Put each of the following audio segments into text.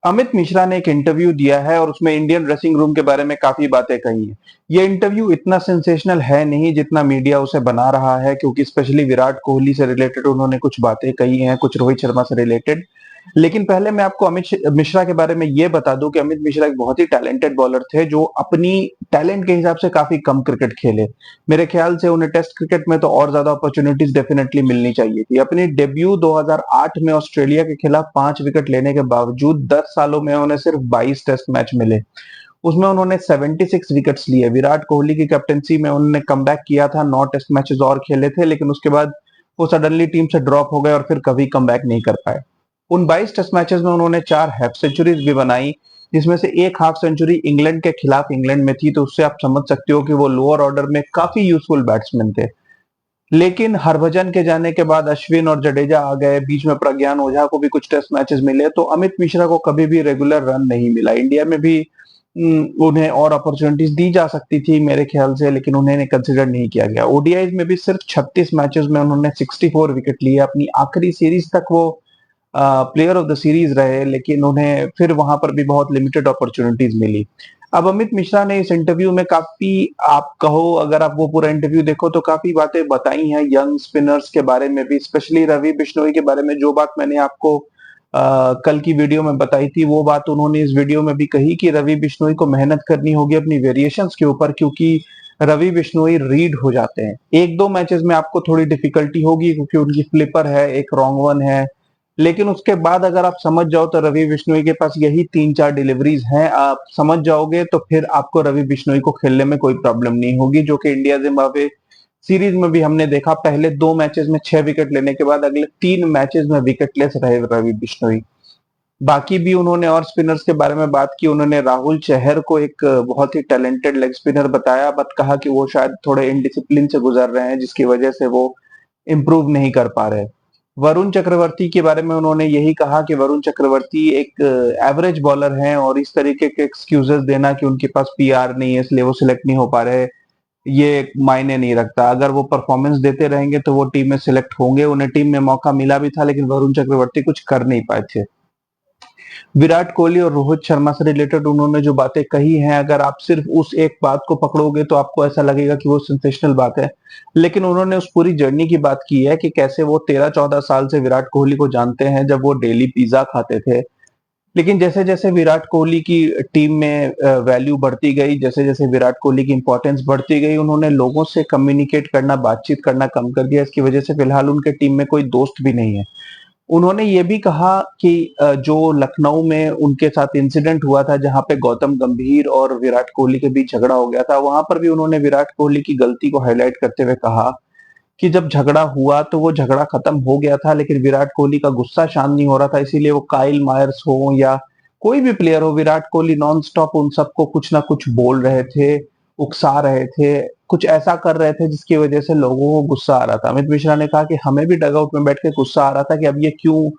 अमित मिश्रा ने एक इंटरव्यू दिया है और उसमें इंडियन ड्रेसिंग रूम के बारे में काफी बातें कही हैं। ये इंटरव्यू इतना सेंसेशनल है नहीं जितना मीडिया उसे बना रहा है, क्योंकि स्पेशली विराट कोहली से रिलेटेड उन्होंने कुछ बातें कही हैं, कुछ रोहित शर्मा से रिलेटेड। लेकिन पहले मैं आपको मिश्रा के बारे में ये बता दूं कि अमित मिश्रा एक बहुत ही टैलेंटेड बॉलर थे, जो अपनी टैलेंट के हिसाब से काफी कम क्रिकेट खेले। मेरे ख्याल से उन्हें टेस्ट क्रिकेट में तो और ज्यादा अपॉर्चुनिटीज डेफिनेटली मिलनी चाहिए थी। अपनी डेब्यू 2008 में ऑस्ट्रेलिया के खिलाफ 5 विकेट लेने के बावजूद 10 सालों में उन्हें सिर्फ 22 टेस्ट मैच मिले। उसमें उन्होंने 76 विकेट्स लिए। विराट कोहली की कैप्टनसी में उन्होंने कमबैक किया था, 9 टेस्ट मैचेस और खेले थे, लेकिन उसके बाद वो सडनली टीम से ड्रॉप हो गए और फिर कभी कमबैक नहीं कर पाए। उन 22 टेस्ट मैचेस में उन्होंने 4 हाफ सेंचुरीज भी बनाई, जिसमें से एक हाफ सेंचुरी इंग्लैंड के खिलाफ इंग्लैंड में थी, तो उससे आप समझ सकते हो कि वो लोअर ऑर्डर में काफी यूजफुल बैट्समैन थे। लेकिन हरभजन के जाने के बाद अश्विन और जडेजा आ गए, बीच में प्रज्ञान ओझा को भी कुछ टेस्ट मैचेस मिले, तो अमित मिश्रा को कभी भी रेगुलर रन नहीं मिला। इंडिया में भी उन्हें और अपॉर्चुनिटीज दी जा सकती थी मेरे ख्याल से, लेकिन उन्हें कंसिडर नहीं किया गया। ओडीआई में भी सिर्फ 36 मैचेस में उन्होंने 64 विकेट लिए। अपनी आखिरी सीरीज तक वो प्लेयर ऑफ द सीरीज रहे, लेकिन उन्हें फिर वहां पर भी बहुत लिमिटेड अपॉर्चुनिटीज मिली। अब अमित मिश्रा ने इस इंटरव्यू में काफी, आप कहो अगर आप वो पूरा इंटरव्यू देखो तो काफी बातें बताई हैं यंग स्पिनर्स के बारे में भी, स्पेशली रवि बिश्नोई के बारे में। जो बात मैंने आपको कल की वीडियो में बताई थी, वो बात उन्होंने इस वीडियो में भी कही कि रवि बिश्नोई को मेहनत करनी होगी अपनी वेरिएशंस के ऊपर, क्योंकि रवि बिश्नोई रीड हो जाते हैं। एक दो मैचेस में आपको थोड़ी डिफिकल्टी होगी क्योंकि उनकी फ्लिपर है, एक रॉन्ग वन है, लेकिन उसके बाद अगर आप समझ जाओ तो रवि बिश्नोई के पास यही 3-4 डिलीवरीज हैं, आप समझ जाओगे तो फिर आपको रवि बिश्नोई को खेलने में कोई प्रॉब्लम नहीं होगी। जो कि इंडिया जिम्बाब्वे सीरीज में भी हमने देखा, पहले 2 मैचेस में 6 विकेट लेने के बाद अगले 3 मैचेस में विकेटलेस रहे रवि बिश्नोई। बाकी भी उन्होंने और स्पिनर्स के बारे में बात की। उन्होंने राहुल चहर को एक बहुत ही टैलेंटेड लेग स्पिनर बताया, बट कहा कि वो शायद थोड़े इनडिसिप्लिन से गुजर रहे हैं, जिसकी वजह से वो इम्प्रूव नहीं कर पा रहे। वरुण चक्रवर्ती के बारे में उन्होंने यही कहा कि वरुण चक्रवर्ती एक एवरेज बॉलर हैं, और इस तरीके के एक्सक्यूजेस देना कि उनके पास पीआर नहीं है इसलिए वो सिलेक्ट नहीं हो पा रहे, ये मायने नहीं रखता। अगर वो परफॉर्मेंस देते रहेंगे तो वो टीम में सिलेक्ट होंगे। उन्हें टीम में मौका मिला भी था, लेकिन वरुण चक्रवर्ती कुछ कर नहीं पाए थे। विराट कोहली और रोहित शर्मा से रिलेटेड उन्होंने जो बातें कही हैं, अगर आप सिर्फ उस एक बात को पकड़ोगे तो आपको ऐसा लगेगा कि वो सेंसेशनल बात है, लेकिन उन्होंने उस पूरी जर्नी की बात की है कि कैसे वो 13-14 साल से विराट कोहली को जानते हैं, जब वो डेली पिज्जा खाते थे। लेकिन जैसे जैसे विराट कोहली की टीम में वैल्यू बढ़ती गई, जैसे जैसे विराट कोहली की इंपॉर्टेंस बढ़ती गई, उन्होंने लोगों से कम्युनिकेट करना, बातचीत करना कम कर दिया। इसकी वजह से फिलहाल उनके टीम में कोई दोस्त भी नहीं है। उन्होंने ये भी कहा कि जो लखनऊ में उनके साथ इंसिडेंट हुआ था, जहां पे गौतम गंभीर और विराट कोहली के बीच झगड़ा हो गया था, वहां पर भी उन्होंने विराट कोहली की गलती को हाईलाइट करते हुए कहा कि जब झगड़ा हुआ तो वो झगड़ा खत्म हो गया था, लेकिन विराट कोहली का गुस्सा शांत नहीं हो रहा था, इसीलिए वो काइल मायर्स हो या कोई भी प्लेयर हो, विराट कोहली नॉन स्टॉप उन सबको कुछ ना कुछ बोल रहे थे, उकसा रहे थे, कुछ ऐसा कर रहे थे जिसकी वजह से लोगों को गुस्सा आ रहा था। अमित मिश्रा ने कहा कि हमें भी डगआउट में बैठ के गुस्सा आ रहा था कि अब ये क्यों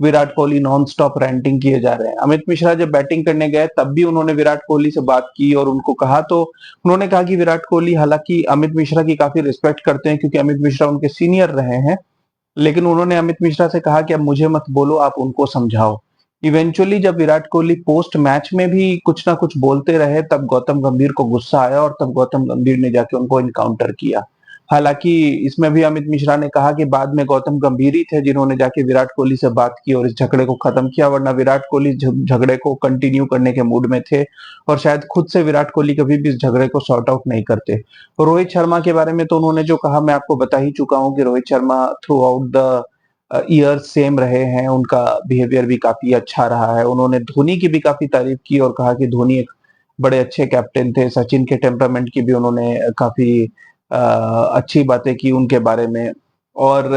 Virat Kohli non stop ranting किए जा रहे हैं। अमित मिश्रा जब बैटिंग करने गए तब भी उन्होंने विराट कोहली से बात की और उनको कहा, तो उन्होंने कहा कि विराट कोहली हालांकि अमित मिश्रा की काफी रिस्पेक्ट करते हैं क्योंकि अमित मिश्रा उनके सीनियर रहे हैं, लेकिन उन्होंने अमित मिश्रा से कहा कि अब मुझे मत बोलो, आप उनको समझाओ। इवेंचुअली जब विराट कोहली पोस्ट मैच में भी कुछ ना कुछ बोलते रहे, तब गौतम गंभीर को गुस्सा आया और तब गौतम गंभीर ने जाके उनको इनकाउंटर किया। हालांकि इसमें भी अमित मिश्रा ने कहा कि बाद में गौतम गंभीर ही थे जिन्होंने जाके विराट कोहली से बात की और इस झगड़े को खत्म किया, वरना विराट कोहली झगड़े को कंटिन्यू करने के मूड में थे और शायद खुद से विराट कोहली कभी भी इस झगड़े को सॉर्ट आउट नहीं करते। रोहित शर्मा के बारे में तो उन्होंने जो कहा मैं आपको बता ही चुका हूं कि Rohit Sharma through out the year same रहे हैं, उनका बिहेवियर भी काफी अच्छा रहा है। उन्होंने धोनी की भी काफी तारीफ की और कहा कि धोनी एक बड़े अच्छे कैप्टन थे। सचिन के टेम्परामेंट की भी उन्होंने काफी अच्छी बातें की उनके बारे में। और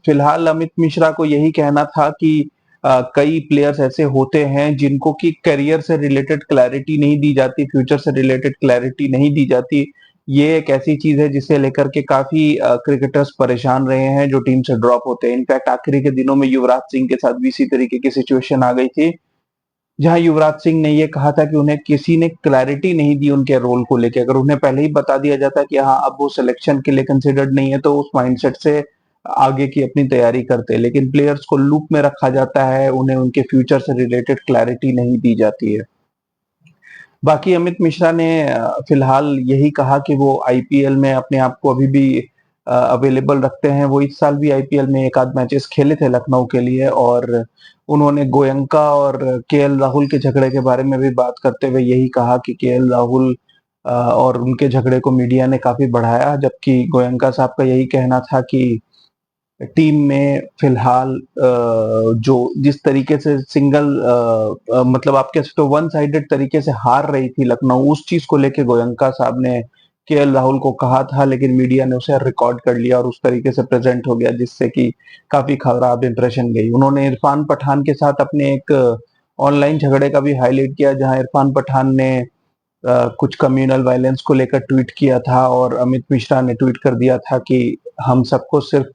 फिलहाल अमित मिश्रा को यही कहना था कि कई प्लेयर्स ऐसे होते हैं जिनको कि करियर से रिलेटेड क्लैरिटी नहीं दी जाती, फ्यूचर से रिलेटेड क्लैरिटी नहीं दी जाती। ये एक ऐसी चीज है जिसे लेकर के काफी क्रिकेटर्स परेशान रहे हैं जो टीम से ड्रॉप होते हैं। इनफैक्ट आखिरी के दिनों में युवराज सिंह के साथ भी इसी तरीके की सिचुएशन आ गई थी, जहां युवराज सिंह ने ये कहा था कि उन्हें किसी ने क्लैरिटी नहीं दी उनके रोल को लेकर। अगर उन्हें पहले ही बता दिया जाता कि हाँ अब वो सिलेक्शन के लिए कंसिडर्ड नहीं है, तो उस माइंडसेट से आगे की अपनी तैयारी करते हैं, लेकिन प्लेयर्स को लूप में रखा जाता है, उन्हें उनके फ्यूचर से रिलेटेड क्लैरिटी नहीं दी जाती है। बाकी अमित मिश्रा ने फिलहाल यही कहा कि वो आईपीएल में अपने आप को अभी भी अवेलेबल रखते हैं। वो इस साल भी आईपीएल में एक आध मैचेस खेले थे लखनऊ के लिए, और उन्होंने गोयंका और केएल राहुल के झगड़े के बारे में भी बात करते हुए यही कहा कि केएल राहुल और उनके झगड़े को मीडिया ने काफी बढ़ाया, जबकि गोयंका साहब का यही कहना था कि टीम में फिलहाल जो जिस तरीके से सिंगल मतलब आप कह सकते हो वन साइडेड तरीके से हार रही थी लखनऊ, उस चीज को लेके गोयंका साहब ने केएल राहुल को कहा था, लेकिन मीडिया ने उसे रिकॉर्ड कर लिया और उस तरीके से प्रेजेंट हो गया, जिससे कि काफी खराब इंप्रेशन गई। उन्होंने इरफान पठान के साथ अपने एक ऑनलाइन झगड़े का भी हाईलाइट किया, जहां इरफान पठान ने कुछ कम्युनल वायलेंस को लेकर ट्वीट किया था और अमित मिश्रा ने ट्वीट कर दिया था कि हम सबको सिर्फ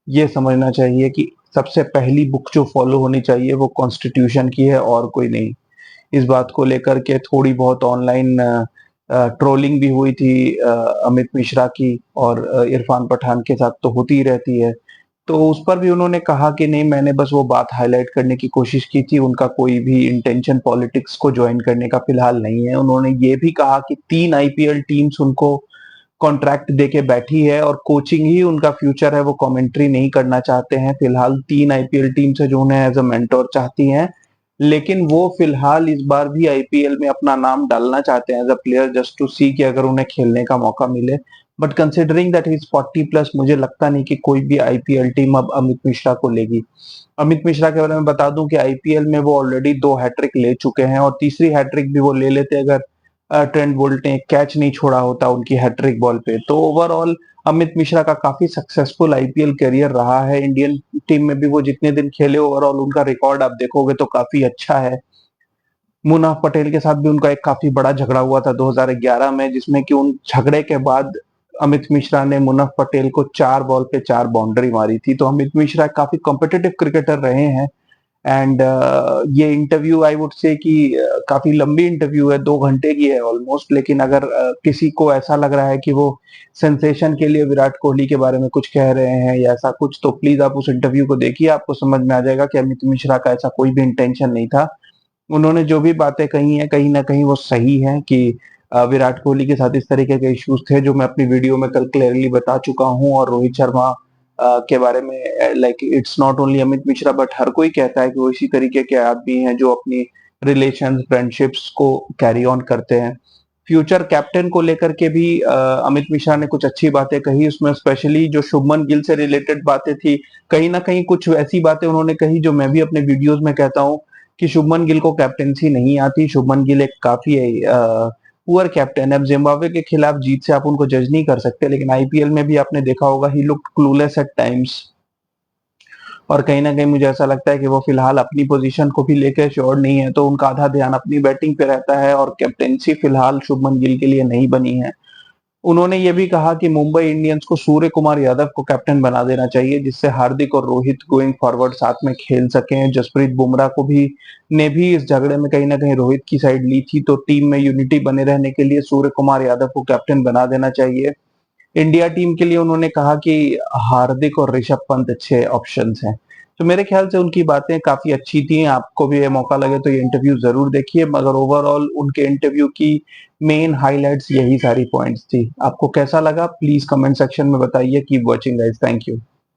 ये समझना चाहिए कि सबसे पहली बुक जो फॉलो होनी चाहिए वो कॉन्स्टिट्यूशन की है और कोई नहीं। इस बात को लेकर के थोड़ी बहुत ऑनलाइन ट्रोलिंग भी हुई थी अमित मिश्रा की, और इरफान पठान के साथ तो होती ही रहती है। तो उस पर भी उन्होंने कहा कि नहीं, मैंने बस वो बात हाईलाइट करने की कोशिश की थी, उनका कोई भी इंटेंशन पॉलिटिक्स को ज्वाइन करने का फिलहाल नहीं है। उन्होंने ये भी कहा कि 3 आईपीएल टीम्स उनको कॉन्ट्रैक्ट देके बैठी है और कोचिंग ही उनका फ्यूचर है, वो कमेंट्री नहीं करना चाहते हैं। फिलहाल 3 आईपीएल टीम्स है जो उन्हें एज अ मेंटोर चाहती हैं, लेकिन वो फिलहाल इस बार भी आईपीएल में अपना नाम डालना चाहते हैं as a player, just to see कि अगर उन्हें खेलने का मौका मिले। बट कंसिडरिंग दैट इज 40+, मुझे लगता नहीं कि कोई भी आईपीएल टीम अब अमित मिश्रा को लेगी। अमित मिश्रा के बारे में बता दूं कि आईपीएल में वो ऑलरेडी 2 हैट्रिक ले चुके हैं, और तीसरी हैट्रिक भी वो ले लेते अगर ट्रेंट बोल्ट ने कैच नहीं छोड़ा होता उनकी हैट्रिक बॉल पे। तो ओवरऑल अमित मिश्रा का काफी सक्सेसफुल आईपीएल करियर रहा है। इंडियन टीम में भी वो जितने दिन खेले, ओवरऑल उनका रिकॉर्ड आप देखोगे तो काफी अच्छा है। मुनाफ पटेल के साथ भी उनका एक काफी बड़ा झगड़ा हुआ था 2011 में, जिसमें कि उन झगड़े के बाद अमित मिश्रा ने मुनाफ पटेल को 4 बॉल पे 4 बाउंड्री मारी थी। तो अमित मिश्रा काफी कॉम्पिटिटिव क्रिकेटर रहे हैं। एंड ये इंटरव्यू आई वुड से कि काफी लंबी इंटरव्यू है, 2 घंटे की है ऑलमोस्ट, लेकिन अगर किसी को ऐसा लग रहा है कि वो सेंसेशन के लिए विराट कोहली के बारे में कुछ कह रहे हैं या ऐसा कुछ, तो प्लीज आप उस इंटरव्यू को देखिए, आपको समझ में आ जाएगा कि अमित मिश्रा का ऐसा कोई भी इंटेंशन नहीं था। उन्होंने जो भी बातें कही हैं कहीं ना कहीं वो सही हैं कि विराट कोहली के साथ इस तरीके के इश्यूज थे, जो मैं अपनी वीडियो में कल क्लियरली बता चुका हूं। और रोहित शर्मा के बारे में like it's not only Amit Mishra but हर कोई कहता है कि वो इसी तरीके के आदमी हैं जो अपनी रिलेशन फ्रेंडशिप्स को कैरी ऑन करते हैं। फ्यूचर कैप्टन को लेकर के भी अमित मिश्रा ने कुछ अच्छी बातें कही, उसमें स्पेशली जो शुभमन गिल से रिलेटेड बातें थी, कहीं ना कहीं कुछ ऐसी बातें उन्होंने कही जो मैं भी अपने वीडियोस में कहता हूँ कि शुभमन गिल को कैप्टेंसी नहीं आती। शुभमन गिल एक काफी पुअर कैप्टन है। अब जिम्बाब्वे के खिलाफ जीत से आप उनको जज नहीं कर सकते, लेकिन आईपीएल में भी आपने देखा होगा he looked clueless at times. और कहीं ना कहीं मुझे ऐसा लगता है कि वो फिलहाल अपनी पोजीशन को भी लेकर श्योर नहीं है, तो उनका आधा ध्यान अपनी बैटिंग पे रहता है और कैप्टेंसी फिलहाल शुभमन गिल के लिए नहीं बनी है। उन्होंने ये भी कहा कि मुंबई इंडियंस को सूर्य कुमार यादव को कैप्टन बना देना चाहिए, जिससे हार्दिक और रोहित गोइंग फॉरवर्ड साथ में खेल सकें। जसप्रीत बुमराह को भी ने भी इस झगड़े में कहीं ना कहीं रोहित की साइड ली थी, तो टीम में यूनिटी बने रहने के लिए सूर्य कुमार यादव को कैप्टन बना देना चाहिए। इंडिया टीम के लिए उन्होंने कहा कि हार्दिक और ऋषभ पंत अच्छे ऑप्शंस हैं। तो मेरे ख्याल से उनकी बातें काफी अच्छी थी। आपको भी ये मौका लगे तो ये इंटरव्यू जरूर देखिए, मगर ओवरऑल उनके इंटरव्यू की मेन हाइलाइट्स यही सारी पॉइंट्स थी। आपको कैसा लगा प्लीज कमेंट सेक्शन में बताइए। Keep watching guys, thank you.